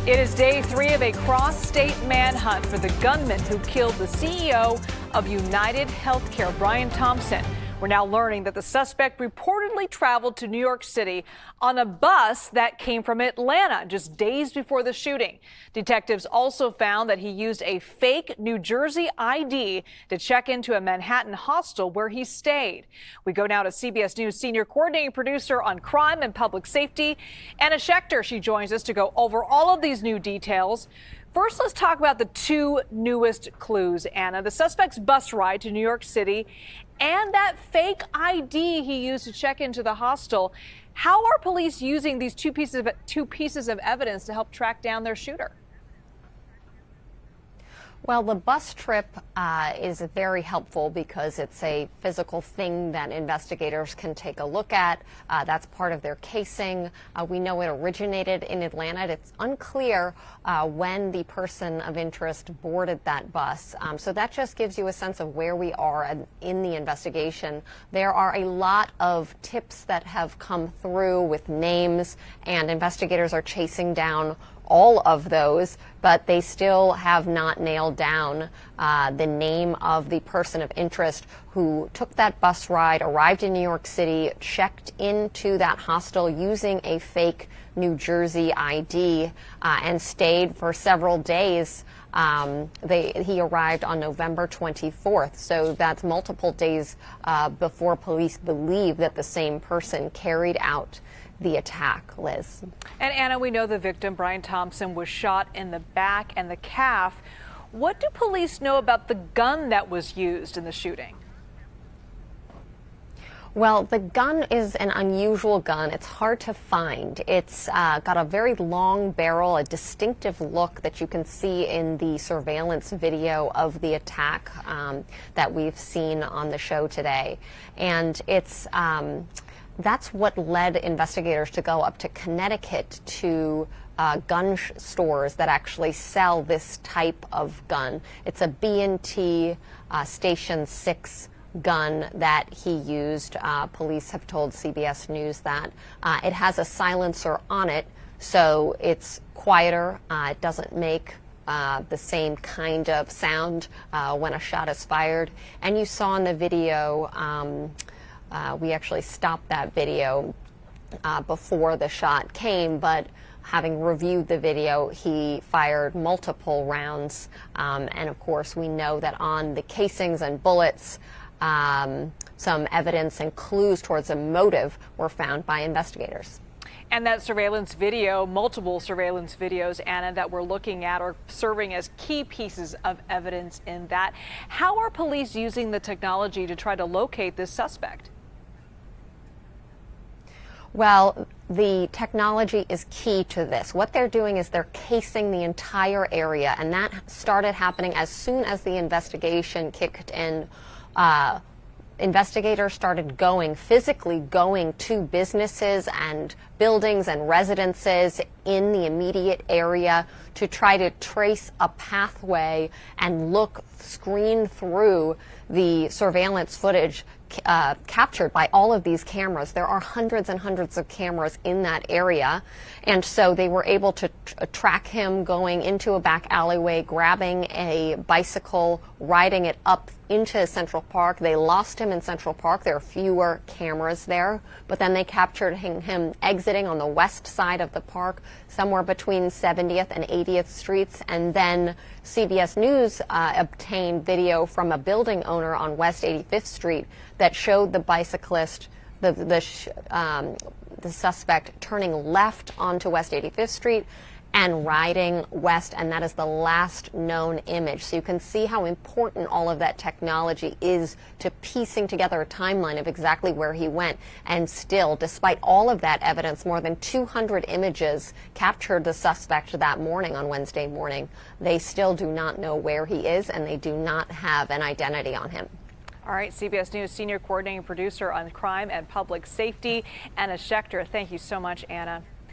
It is day 3 of a cross-state manhunt for the gunman who killed the CEO of UnitedHealthcare, Brian Thompson. We're now learning that the suspect reportedly traveled to New York City on a bus that came from Atlanta just days before the shooting. Detectives also found that he used a fake New Jersey ID to check into a Manhattan hostel where he stayed. We go now to CBS News senior coordinating producer on crime and public safety, Anna Schecter. She joins us to go over all of these new details. First, let's talk about the two newest clues, Anna. The suspect's bus ride to New York City and that fake ID he used to check into the hostel. How are police using these two pieces of evidence to help track down their shooter? Well, the bus trip is very helpful because it's a physical thing that investigators can take a look at. That's part of their casing. We know it originated in Atlanta. It's unclear when the person of interest boarded that bus. So that just gives you a sense of where we are in the investigation. There are a lot of tips that have come through with names, and investigators are chasing down all of those, but they still have not nailed down the name of the person of interest who took that bus ride, arrived in New York City, checked into that hostel using a fake New Jersey ID, and stayed for several days. He arrived on November 24th, so that's multiple days before police believe that the same person carried out the attack, Liz. And Anna, we know the victim, Brian Thompson, was shot in the back and the calf. What do police know about the gun that was used in the shooting? Well, the gun is an unusual gun. It's hard to find. It's got a very long barrel, a distinctive look that you can see in the surveillance video of the attack that we've seen on the show today. And it's that's what led investigators to go up to Connecticut to gun stores that actually sell this type of gun. It's a B&T Station 6 gun that he used. Police have told CBS News that. It has a silencer on it, so it's quieter. It doesn't make the same kind of sound when a shot is fired. And you saw in the video, we actually stopped that video before the shot came, but having reviewed the video, he fired multiple rounds. And of course, we know that on the casings and bullets, some evidence and clues towards a motive were found by investigators. And that surveillance video, multiple surveillance videos, Anna, that we're looking at are serving as key pieces of evidence in that. How are police using the technology to try to locate this suspect? Well, the technology is key to this. What they're doing is they're casing the entire area, and that started happening as soon as the investigation kicked in. Investigators started physically going to businesses and buildings and residences in the immediate area to try to trace a pathway and screen through the surveillance footage captured by all of these cameras. There are hundreds and hundreds of cameras in that area, and so they were able to track him going into a back alleyway, grabbing a bicycle, riding it up into Central Park. They lost him in Central Park. There are fewer cameras there, but then they captured him exiting on the west side of the park, somewhere between 70th and 80th Streets, and then CBS News obtained video from a building owner on West 85th Street that showed the bicyclist, the suspect, turning left onto West 85th Street and riding west, and that is the last known image. So you can see how important all of that technology is to piecing together a timeline of exactly where he went. And still, despite all of that evidence, more than 200 images captured the suspect that morning on Wednesday morning. They still do not know where he is, and they do not have an identity on him. All right, CBS News senior coordinating producer on crime and public safety, Anna Schecter. Thank you so much, Anna.